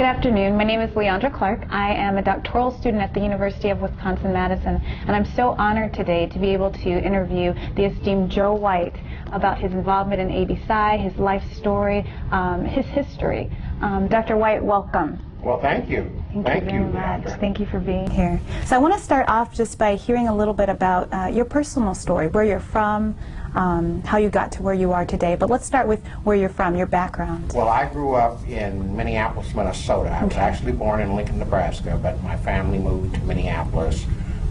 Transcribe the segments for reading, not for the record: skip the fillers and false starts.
Good afternoon. My name is Leandra Clark. I am a doctoral student at the University of Wisconsin-Madison, and I'm so honored today to be able to interview the esteemed Joe White about his involvement in ABPsi, his life story, his history. Dr. White, welcome. Well, thank you. Thank you very much. Thank you for being here. So I want to start off just by hearing a little bit about your personal story, where you're from, how you got to where you are today. But let's start with where you're from, your background. Well, I grew up in Minneapolis, Minnesota. I was actually born in Lincoln, Nebraska, but my family moved to Minneapolis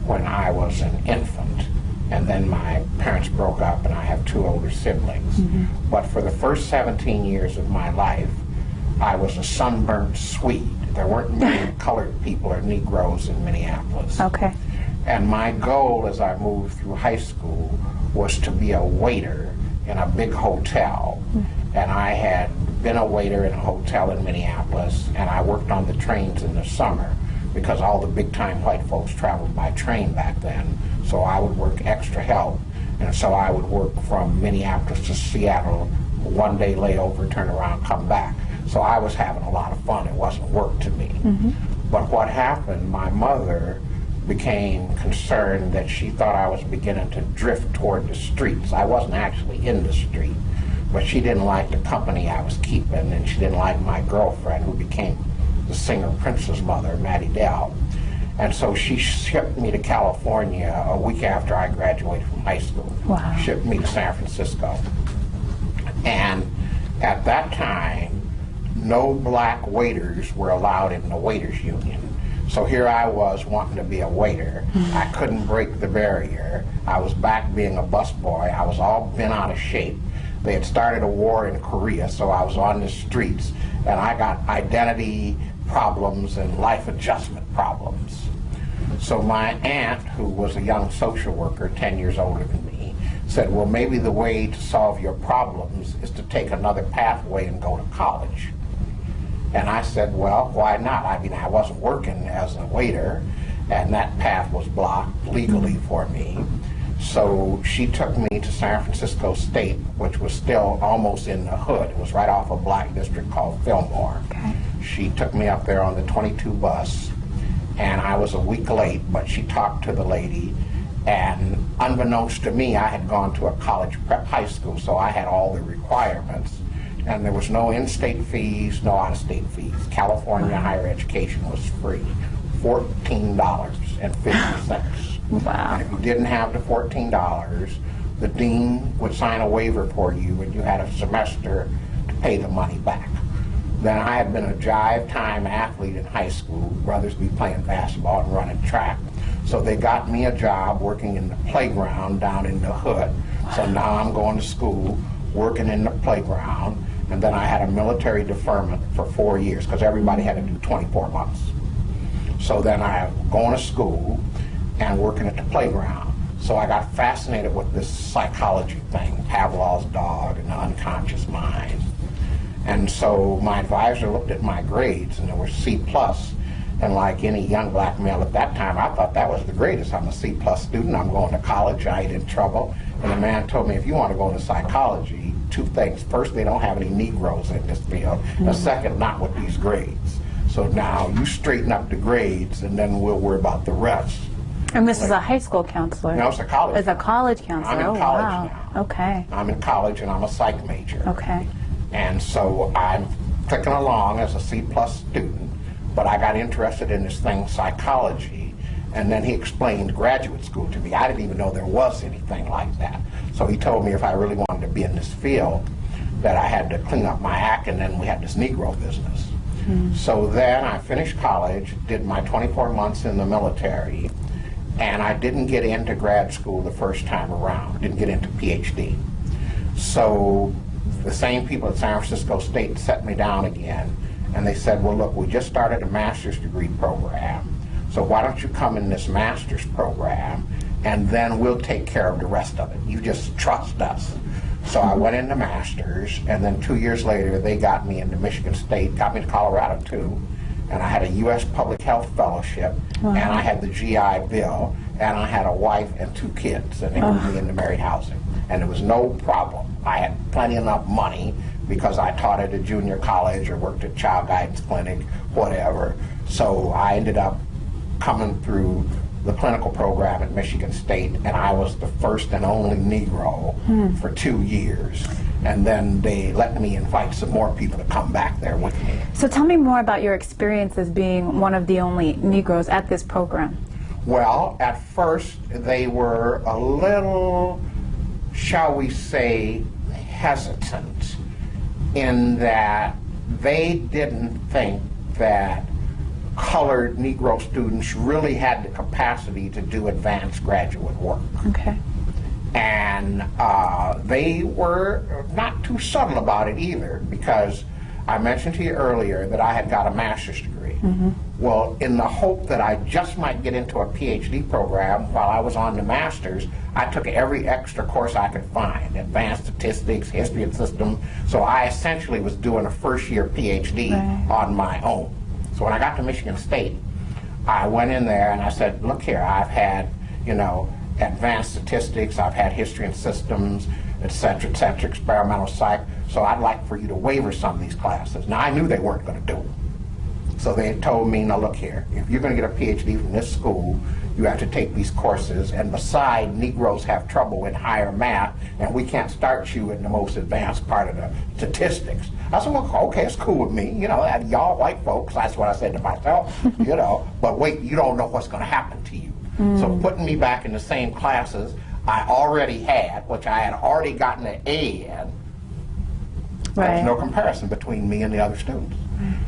when I was an infant. And then my parents broke up, and I have two older siblings. But for the first 17 years of my life, I was a sunburnt Swede. There weren't many colored people or Negroes in Minneapolis. Okay. And my goal as I moved through high school was to be a waiter in a big hotel. And I had been a waiter in a hotel in Minneapolis, and I worked on the trains in the summer because all the big-time white folks traveled by train back then. So I would work extra help. And so I would work from Minneapolis to Seattle, one day layover, turn around, come back. So I was having a lot of fun. It wasn't work to me. But what happened, my mother became concerned that she thought I was beginning to drift toward the streets. I wasn't actually in the street, but she didn't like the company I was keeping, and she didn't like my girlfriend, who became the singer Prince's mother, Mattie Dell. And so she shipped me to California a week after I graduated from high school. Wow. Shipped me to San Francisco. And at that time, no black waiters were allowed in the waiters union. So here I was wanting to be a waiter. I couldn't break the barrier. I was back being a busboy. I was all bent out of shape. They had started a war in Korea, so I was on the streets, and I got identity problems and life adjustment problems. So my aunt, who was a young social worker, 10 years older than me, said, well, maybe the way to solve your problems is to take another pathway and go to college. And I said, well, why not? I mean, I wasn't working as a waiter, and that path was blocked legally for me. So she took me to San Francisco State, which was still almost in the hood. It was right off a black district called Fillmore. Okay. She took me up there on the 22 bus, and I was a week late, but she talked to the lady, and unbeknownst to me, I had gone to a college prep high school, so I had all the requirements. And there was no in-state fees, no out-of-state fees. California higher education was free, $14.50. Wow. And if you didn't have the $14, the dean would sign a waiver for you, and you had a semester to pay the money back. Then I had been a jive time athlete in high school, brothers be playing basketball and running track. So they got me a job working in the playground down in the hood. So now I'm going to school, working in the playground, and then I had a military deferment for 4 years because everybody had to do 24 months. So then I was going to school and working at the playground. So I got fascinated with this psychology thing, Pavlov's dog and the unconscious mind. And so my advisor looked at my grades, and they were C+. And like any young black male at that time, I thought that was the greatest. I'm a C+ student, I'm going to college, I ain't in trouble. And the man told me, if you want to go into psychology, two things. First, they don't have any Negroes in this field. And second, not with these grades. So now you straighten up the grades, and then we'll worry about the rest. And this is a high school counselor? No, it's a college. It's a college counselor. I'm in college now. Okay. I'm in college, and I'm a psych major. Okay. And so I'm clicking along as a C+ student, but I got interested in this thing, psychology, and then he explained graduate school to me. I didn't even know there was anything like that. So he told me if I really wanted to be in this field, that I had to clean up my act, and then we had this Negro business. So then I finished college, did my 24 months in the military, and I didn't get into grad school the first time around, didn't get into PhD. So the same people at San Francisco State set me down again, and they said, well, look, we just started a master's degree program, so why don't you come in this master's program, and then we'll take care of the rest of it. You just trust us. So I went into master's, and then 2 years later, they got me into Michigan State, got me to Colorado too, and I had a U.S. Public Health Fellowship, and I had the GI Bill, and I had a wife and 2 kids, and they moved me into married housing. And there was no problem. I had plenty enough money because I taught at a junior college or worked at child guidance clinic, whatever. So I ended up coming through the clinical program at Michigan State, and I was the first and only Negro for 2 years. And then they let me invite some more people to come back there with me. So tell me more about your experience as being one of the only Negroes at this program. Well, at first they were a little, shall we say, hesitant in that they didn't think that colored Negro students really had the capacity to do advanced graduate work. Okay. And they were not too subtle about it either, because I mentioned to you earlier that I had got a master's degree. Well, in the hope that I just might get into a PhD program while I was on the master's, I took every extra course I could find, advanced statistics, history of systems. So I essentially was doing a first-year PhD on my own. So when I got to Michigan State, I went in there and I said, look here, I've had, you know, advanced statistics, I've had history and systems, et cetera, experimental psych, so I'd like for you to waiver some of these classes. Now, I knew they weren't going to do it. So they had told me, now look here, if you're going to get a PhD from this school, you have to take these courses, and besides, Negroes have trouble in higher math, and we can't start you in the most advanced part of the statistics. I said, well, okay, it's cool with me, you know, y'all white folks, that's what I said to myself, you know, but wait, you don't know what's going to happen to you. So putting me back in the same classes I already had, which I had already gotten an A in, there's no comparison between me and the other students.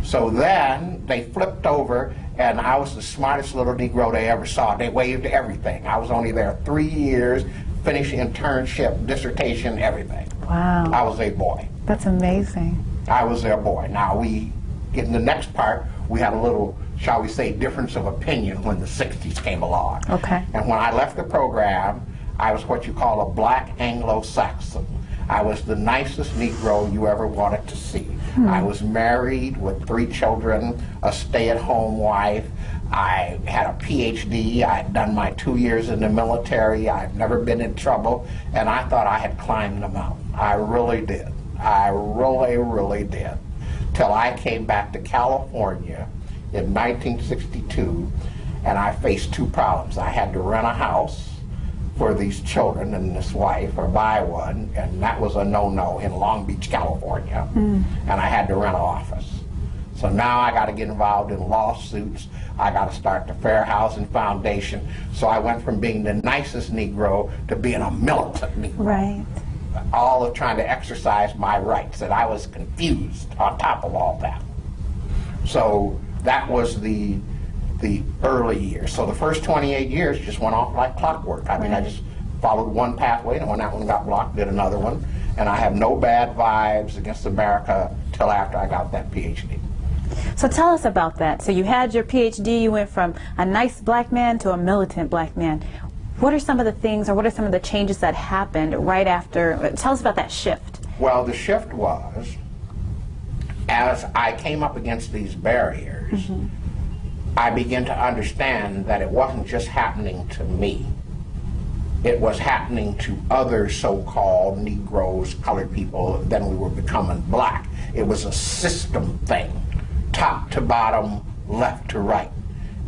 So then they flipped over, and I was the smartest little Negro they ever saw. They waived everything. I was only there 3 years, finished internship, dissertation, everything. Wow. I was a boy. That's amazing. I was their boy. Now we get in the next part, we had a little, shall we say, difference of opinion when the 60s came along. Okay. And when I left the program, I was what you call a black Anglo-Saxon. I was the nicest Negro you ever wanted to see. I was married with 3 children, a stay-at-home wife. I had a PhD. I had done my 2 years in the military. I've never been in trouble, and I thought I had climbed the mountain. I really did. I really, really did. Till I came back to California in 1962, and I faced 2 problems. I had to rent a house for these children and this wife, or buy one, and that was a no-no in Long Beach, California. And I had to rent an office. So now I got to get involved in lawsuits. I got to start the Fair Housing Foundation. So I went from being the nicest Negro to being a militant Negro. Right. All of trying to exercise my rights, and I was confused on top of all that. So that was the early years. So the first 28 years just went off like clockwork. I mean, I just followed one pathway, and when that one got blocked, did another one. And I have no bad vibes against America till after I got that PhD. So tell us about that. So you had your PhD, you went from a nice black man to a militant black man. What are some of the things, or what are some of the changes that happened right after? Tell us about that shift. Well, the shift was, as I came up against these barriers, I began to understand that it wasn't just happening to me. It was happening to other so-called Negroes, colored people, then we were becoming black. It was a system thing, top to bottom, left to right.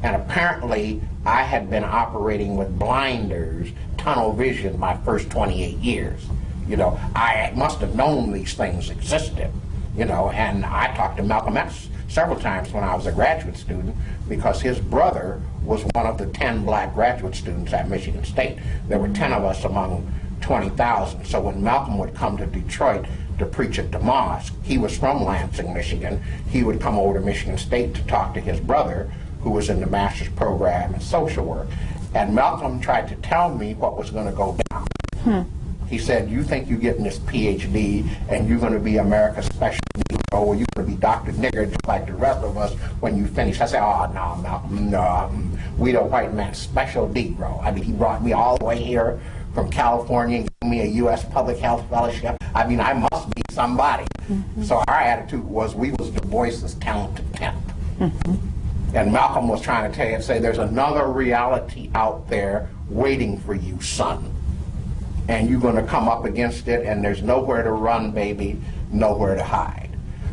And apparently, I had been operating with blinders, tunnel vision, my first 28 years. You know, I must have known these things existed, you know, and I talked to Malcolm X several times when I was a graduate student, because his brother was one of the 10 black graduate students at Michigan State. There were 10 of us among 20,000. So when Malcolm would come to Detroit to preach at the mosque, he was from Lansing, Michigan. He would come over to Michigan State to talk to his brother, who was in the master's program in social work. And Malcolm tried to tell me what was going to go down. He said, you think you're getting this PhD and you're going to be America's special Negro, or you're going to be Dr. Nigger just like the rest of us when you finish. I said, oh, no, Malcolm, no, we the white man, special Negro. I mean, he brought me all the way here from California and gave me a U.S. Public Health Fellowship. I mean, I must be somebody. So our attitude was we was Du Bois's talented 10th. And Malcolm was trying to say there's another reality out there waiting for you, son. And you're going to come up against it, and there's nowhere to run, baby. nowhere to hide.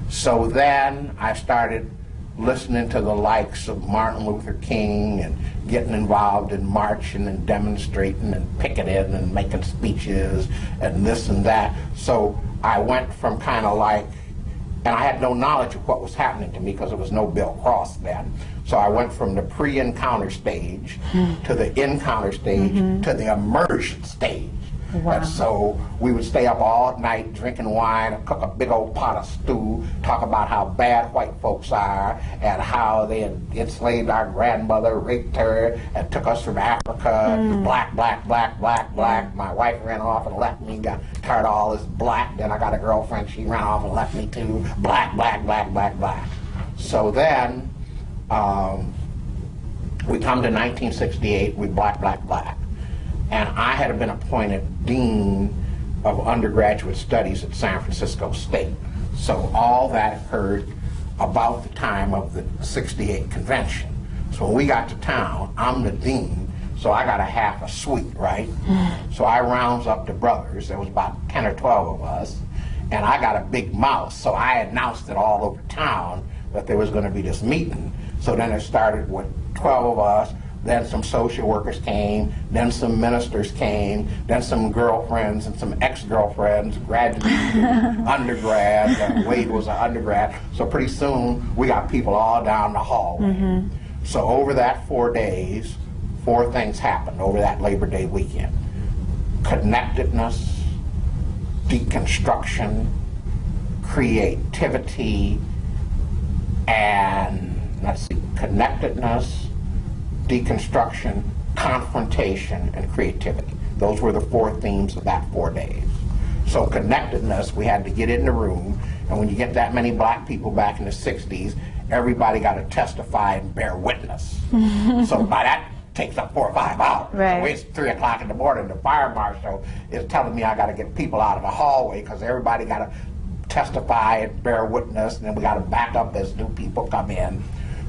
So then I started listening to the likes of Martin Luther King and getting involved in marching and demonstrating and picketing and making speeches and this and that. So I went from kind of like, and I had no knowledge of what was happening to me because there was no Bill Cross then. So I went from the pre-encounter stage to the encounter stage to the immersion stage. Wow. And so we would stay up all night drinking wine and cook a big old pot of stew, talk about how bad white folks are and how they had enslaved our grandmother, raped her, and took us from Africa. Black, black, black, black, black. My wife ran off and left me, got tired of all this black. Then I got a girlfriend, she ran off and left me too. Black, black, black, black, black. So then we come to 1968, we black, black, black. And I had been appointed Dean of Undergraduate Studies at San Francisco State. So all that occurred about the time of the 68 convention. So when we got to town, I'm the dean, so I got a half a suite, right? So I rounds up the brothers, there was about 10 or 12 of us, and I got a big mouth, so I announced it all over town that there was going to be this meeting. So then it started with 12 of us, then some social workers came, then some ministers came, then some girlfriends and some ex-girlfriends, graduates, undergrad. Wade was an undergrad. So pretty soon we got people all down the hallway. So over that 4 days, 4 things happened over that Labor Day weekend. Connectedness, deconstruction, creativity, and let's see, connectedness, deconstruction, confrontation, and creativity. Those were the 4 themes of that 4 days. So connectedness, we had to get in the room, and when you get that many black people back in the 60s, everybody got to testify and bear witness. So by that takes up 4 or 5 hours. Right. So it's 3 o'clock in the morning, the fire marshal is telling me I got to get people out of the hallway because everybody got to testify and bear witness, and then we got to back up as new people come in.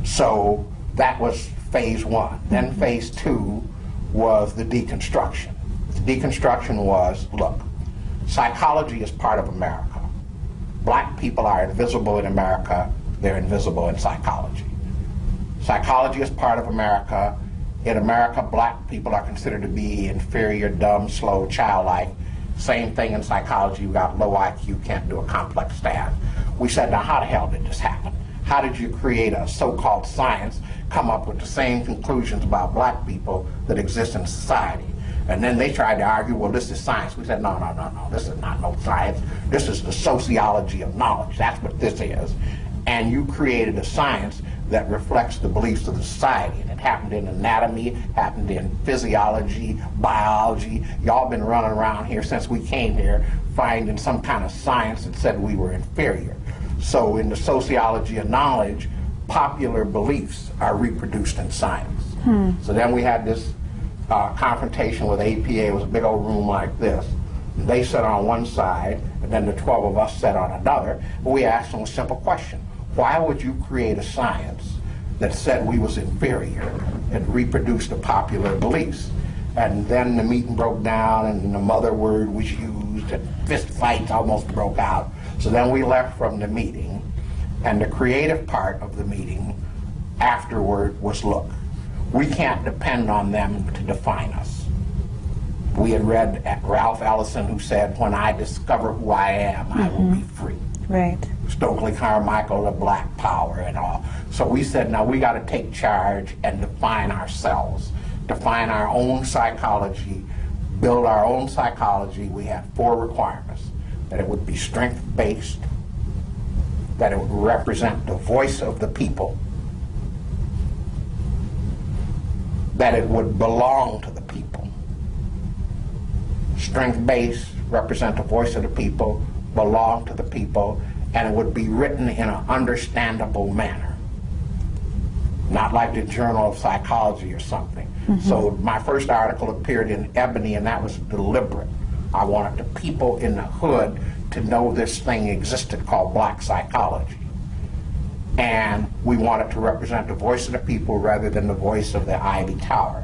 So that was phase 1. Then phase 2 was the deconstruction. The deconstruction was, look, psychology is part of America. Black people are invisible in America, they're invisible in psychology. Psychology is part of America. In America, black people are considered to be inferior, dumb, slow, childlike. Same thing in psychology, you got low IQ, can't do a complex task. We said, now how the hell did this happen? How did you create a so-called science, come up with the same conclusions about black people that exist in society? And then they tried to argue, well, this is science. We said, no, no, no, no, this is not no science. This is the sociology of knowledge. That's what this is. And you created a science that reflects the beliefs of the society. And it happened in anatomy, happened in physiology, biology. Y'all been running around here since we came here, finding some kind of science that said we were inferior. So in the sociology of knowledge, popular beliefs are reproduced in science. So then we had this confrontation with APA. It was a big old room like this. They sat on one side, and then the 12 of us sat on another. We asked them a simple question. Why would you create a science that said we was inferior and reproduced the popular beliefs? And then the meeting broke down, and the mother word was used, and fist fights almost broke out. So then we left from the meeting, and the creative part of the meeting afterward was, look, we can't depend on them to define us. We had read Ralph Ellison, who said, when I discover who I am, I will be free. Right. Stokely Carmichael, the Black Power and all. So we said, now we got to take charge and define ourselves, define our own psychology, build our own psychology. We had 4 requirements. That it would be strength-based, that it would represent the voice of the people, that it would belong to the people. Strength-based, represent the voice of the people, belong to the people, and it would be written in an understandable manner. Not like the Journal of Psychology or something. So my first article appeared in Ebony, and that was deliberate. I wanted the people in the hood to know this thing existed called black psychology. And we wanted to represent the voice of the people rather than the voice of the Ivy Tower.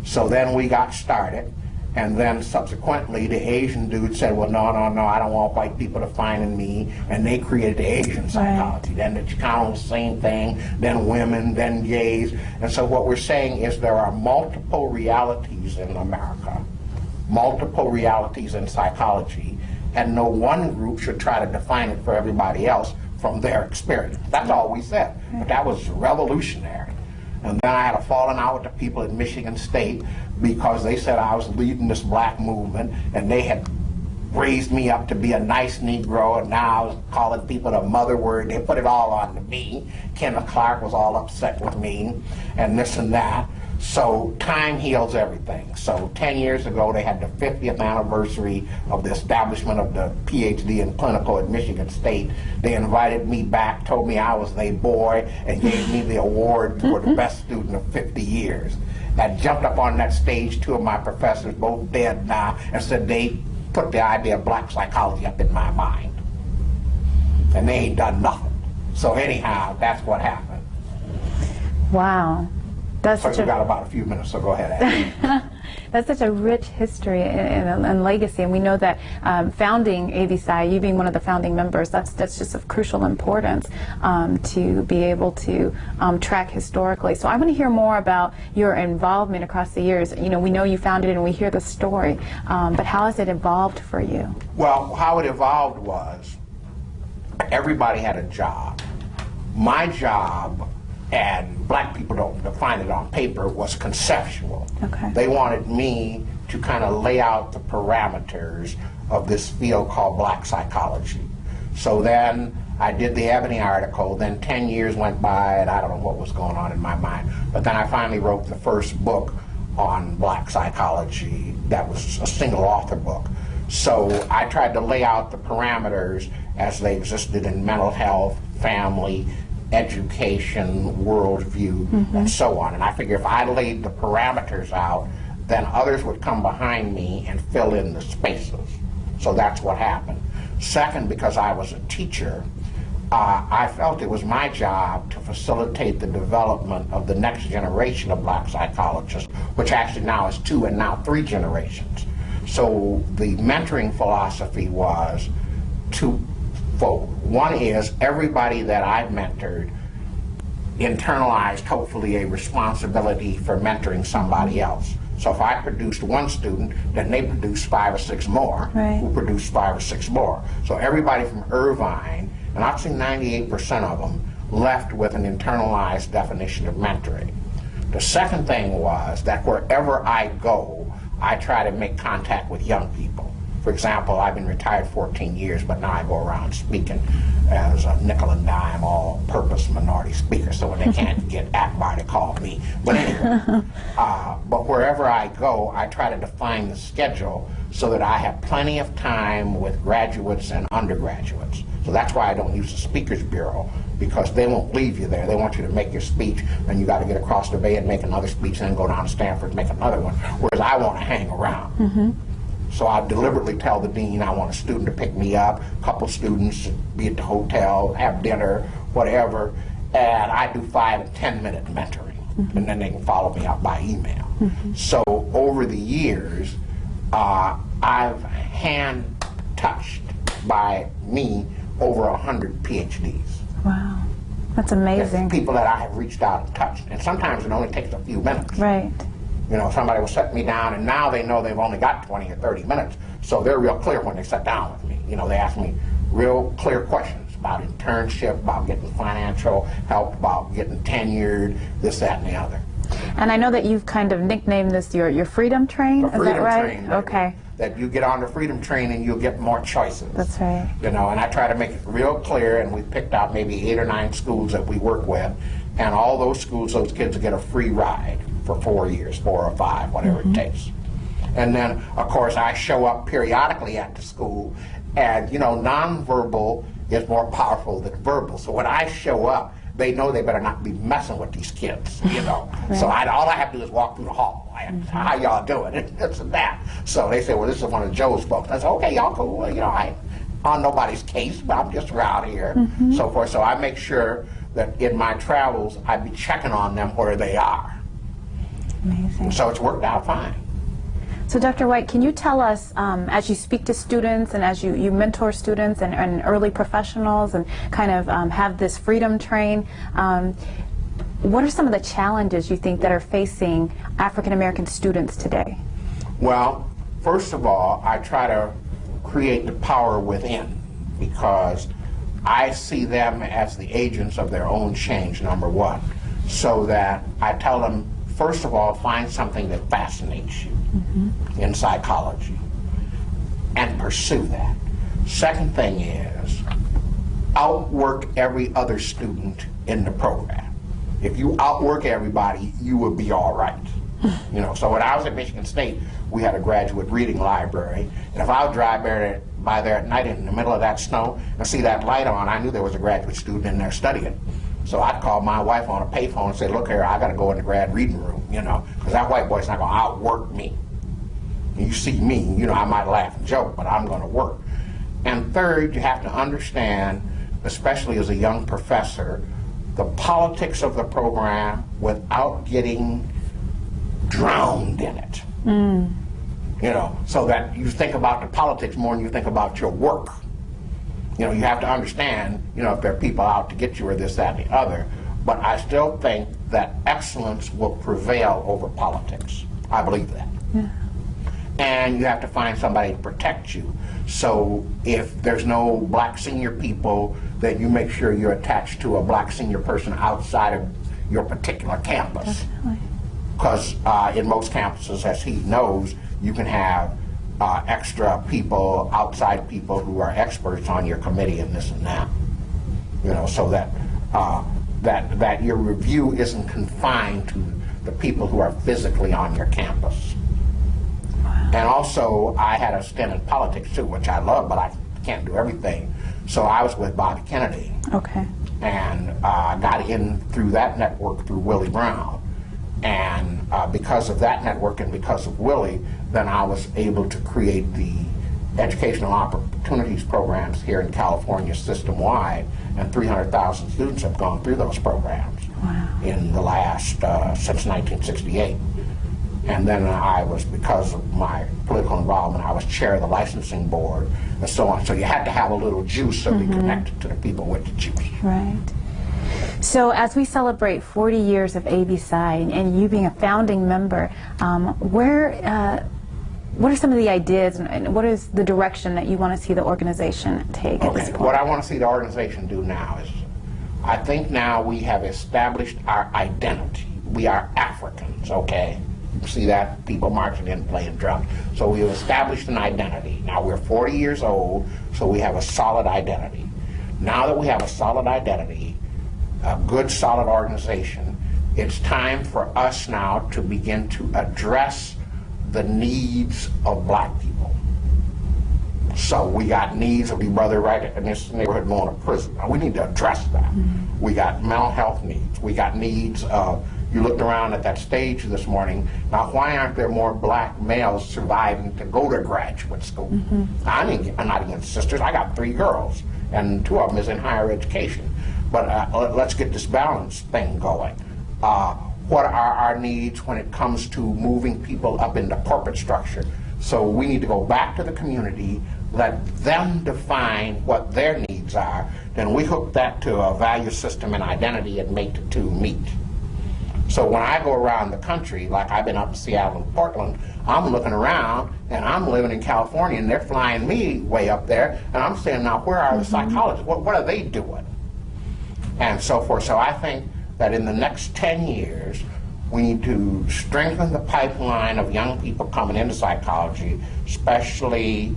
So then we got started, And then subsequently, the Asian dude said, well, no, no, no, I don't want white people defining me. And they created the Asian psychology. Then the Chicanos, same thing, then women, then gays. And so what we're saying is there are multiple realities in America, multiple realities in psychology, and no one group should try to define it for everybody else from their experience. That's all we said. But that was revolutionary. And then I had a falling out with the people at Michigan State because they said I was leading this black movement, and they had raised me up to be a nice Negro, and now I was calling people the mother word. They put it all on to me. Kenneth Clark was all upset with me, and this and that. So time heals everything. So 10 years ago, they had the 50th anniversary of the establishment of the PhD in clinical at Michigan State. They invited me back, told me I was their boy, and gave me the award for the best student of 50 years. I jumped up on that stage, two of my professors, both dead now, and said they put the idea of black psychology up in my mind. And they ain't done nothing. So anyhow, that's what happened. Wow. That's so we've got about a few minutes, so go ahead, Ashley. That's such a rich history and legacy, and we know that founding ABPsi, you being one of the founding members, that's just of crucial importance to be able to track historically. So I want to hear more about your involvement across the years. You know, we know you founded it and we hear the story, but how has it evolved for you? Well, how it evolved was everybody had a job. My job, and black people don't define it on paper, was conceptual. Okay. They wanted me to kind of lay out the parameters of this field called black psychology. So then I did the Ebony article, then 10 years went by and I don't know what was going on in my mind, but then I finally wrote the first book on black psychology that was a single author book. So I tried to lay out the parameters as they existed in mental health, family, education, worldview, and so on. And I figure if I laid the parameters out, then others would come behind me and fill in the spaces. So that's what happened. Second, because I was a teacher, I felt it was my job to facilitate the development of the next generation of black psychologists, which actually now is 2 and now 3 generations. So the mentoring philosophy was twofold. One is everybody that I've mentored internalized, hopefully, a responsibility for mentoring somebody else. So if I produced one student, then they produced 5 or 6 more, who produced 5 or 6 more. So everybody from Irvine, and I've seen 98% of them, left with an internalized definition of mentoring. The second thing was that wherever I go, I try to make contact with young people. For example, I've been retired 14 years, but now I go around speaking as a nickel and dime all-purpose minority speaker. So when they can't get Akbar, they call me. But anyway, but wherever I go, I try to define the schedule so that I have plenty of time with graduates and undergraduates. So that's why I don't use the Speakers Bureau, because they won't leave you there. They want you to make your speech, and you got to get across the bay and make another speech, and then go down to Stanford and make another one, whereas I want to hang around. So I deliberately tell the dean I want a student to pick me up, a couple students, be at the hotel, have dinner, whatever, and I do 5 and 10-minute mentoring, and then they can follow me up by email. So over the years, I've hand-touched by me over 100 PhDs. Wow, that's amazing. That's people that I have reached out and touched, and sometimes it only takes a few minutes. Right. You know, somebody will set me down, and now they know they've only got 20 or 30 minutes, so they're real clear when they sit down with me. You know, they ask me real clear questions about internship, about getting financial help, about getting tenured, this, that, and the other. And I know that you've kind of nicknamed this your freedom train, is that right? Train, okay. That you get on the freedom train and you'll get more choices. That's right. You know, and I try to make it real clear, and we picked out maybe 8 or 9 schools that we work with, and all those schools, those kids get a free ride for 4 years, 4 or 5, whatever it takes. And then, of course, I show up periodically at the school, and, you know, nonverbal is more powerful than verbal. So when I show up, they know they better not be messing with these kids, you know. Right. So all I have to do is walk through the hall. How y'all doing? This and that. So they say, well, this is one of Joe's folks. I said, okay, y'all cool. Well, you know, I ain't on nobody's case, but I'm just around here, so forth. So I make sure that in my travels, I be checking on them where they are. Amazing. So it's worked out fine. So Dr. White, can you tell us, as you speak to students and as you mentor students and early professionals and kind of have this freedom train, what are some of the challenges you think that are facing African American students today? Well, first of all, I try to create the power within, because I see them as the agents of their own change, number one. So that I tell them, first of all, find something that fascinates you in psychology and pursue that. Second thing is, outwork every other student in the program. If you outwork everybody, you will be all right. You know, so when I was at Michigan State, we had a graduate reading library, and if I would drive by there at night in the middle of that snow and see that light on, I knew there was a graduate student in there studying. So I'd call my wife on a payphone and say, look here, I got to go in the grad reading room, you know, because that white boy's not going to outwork me. You see me, you know, I might laugh and joke, but I'm going to work. And third, you have to understand, especially as a young professor, the politics of the program without getting drowned in it. You know, so that you think about the politics more than you think about your work. You know, you have to understand, you know, if there are people out to get you or this, that, and the other. But I still think that excellence will prevail over politics. I believe that. Yeah. And you have to find somebody to protect you. So if there's no black senior people, then you make sure you're attached to a black senior person outside of your particular campus. Definitely. Because in most campuses, as he knows, you can have extra people, outside people who are experts on your committee and this and that. You know, so that that your review isn't confined to the people who are physically on your campus. Wow. And also, I had a stint in politics too, which I love, but I can't do everything. So I was with Bobby Kennedy. Okay. And got in through that network through Willie Brown. And because of that network and because of Willie, then I was able to create the educational opportunities programs here in California system-wide, and 300,000 students have gone through those programs. Wow. In the last, since 1968. And then I was, because of my political involvement, I was chair of the licensing board and so on. So you had to have a little juice to be connected to the people with the juice. Right. So as we celebrate 40 years of ABPsi and you being a founding member, what are some of the ideas and what is the direction that you want to see the organization take at this point? What I want to see the organization do now is, I think now we have established our identity. We are Africans, okay? You see that? People marching in playing drums. So we have established an identity. Now we're 40 years old, so we have a solid identity. Now that we have a solid identity, a good solid organization, it's time for us now to begin to address the needs of black people. So we got needs of your brother right in this neighborhood going to prison. We need to address that. We got mental health needs. We got needs of, you looked around at that stage this morning, now why aren't there more black males surviving to go to graduate school? I'm not against sisters, I got 3 girls, and 2 of them is in higher education. But let's get this balance thing going. What are our needs when it comes to moving people up in the corporate structure? So we need to go back to the community, let them define what their needs are, then we hook that to a value system and identity and make the two meet. So when I go around the country, like I've been up in Seattle and Portland, I'm looking around and I'm living in California and they're flying me way up there and I'm saying, now where are the psychologists? What are they doing? And so forth. So I think that in the next 10 years, we need to strengthen the pipeline of young people coming into psychology, especially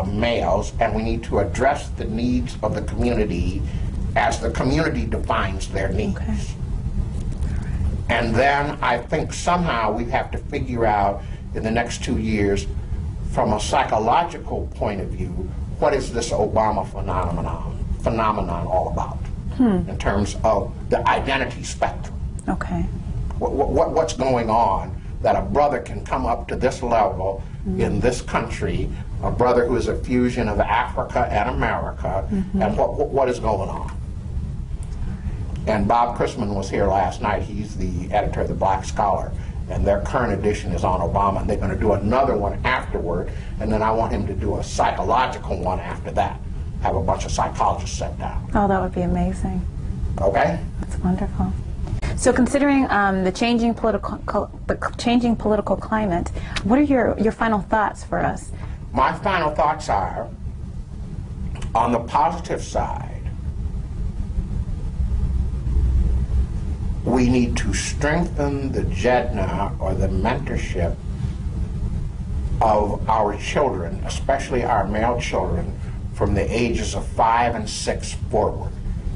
males, and we need to address the needs of the community as the community defines their needs. Okay. And then I think somehow we have to figure out in the next 2 years, from a psychological point of view, what is this Obama phenomenon all about in terms of the identity spectrum. Okay. What's going on that a brother can come up to this level in this country, a brother who is a fusion of Africa and America, and what is going on? And Bob Chrisman was here last night. He's the editor of the Black Scholar, and their current edition is on Obama, and they're going to do another one afterward, and then I want him to do a psychological one after that. Have a bunch of psychologists sit down. Oh, that would be amazing. Okay? That's wonderful. So considering the changing political climate, what are your final thoughts for us? My final thoughts are, on the positive side, we need to strengthen the JEDNA, or the mentorship, of our children, especially our male children, from the ages of 5 and 6 forward,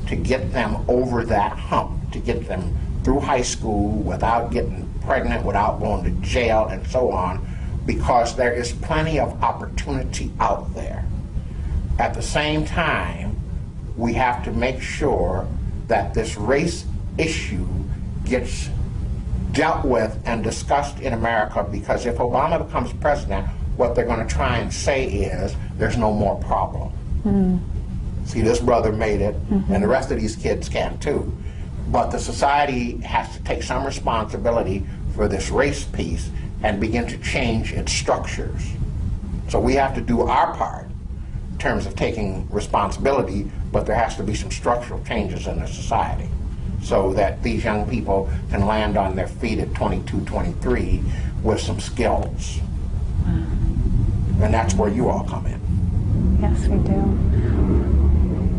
to get them over that hump, to get them through high school without getting pregnant, without going to jail, and so on, because there is plenty of opportunity out there. At the same time, we have to make sure that this race issue gets dealt with and discussed in America, because if Obama becomes president, what they're going to try and say is, there's no more problem. See, this brother made it, and the rest of these kids can too. But the society has to take some responsibility for this race piece and begin to change its structures. So we have to do our part in terms of taking responsibility, but there has to be some structural changes in the society so that these young people can land on their feet at 22, 23 with some skills. And that's where you all come in. Yes, we do.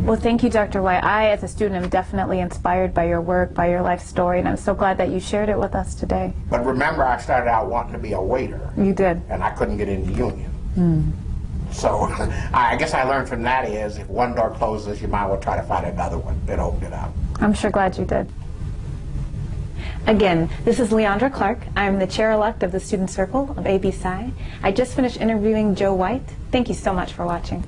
Well, thank you, Dr. White. I, as a student, am definitely inspired by your work, by your life story, and I'm so glad that you shared it with us today. But remember, I started out wanting to be a waiter. You did. And I couldn't get into union. So I guess I learned from that is, if one door closes, you might well try to find another one that opened it up. I'm sure glad you did. Again, this is Leandra Clark. I'm the chair-elect of the Student Circle of ABPsi. I just finished interviewing Joe White. Thank you so much for watching.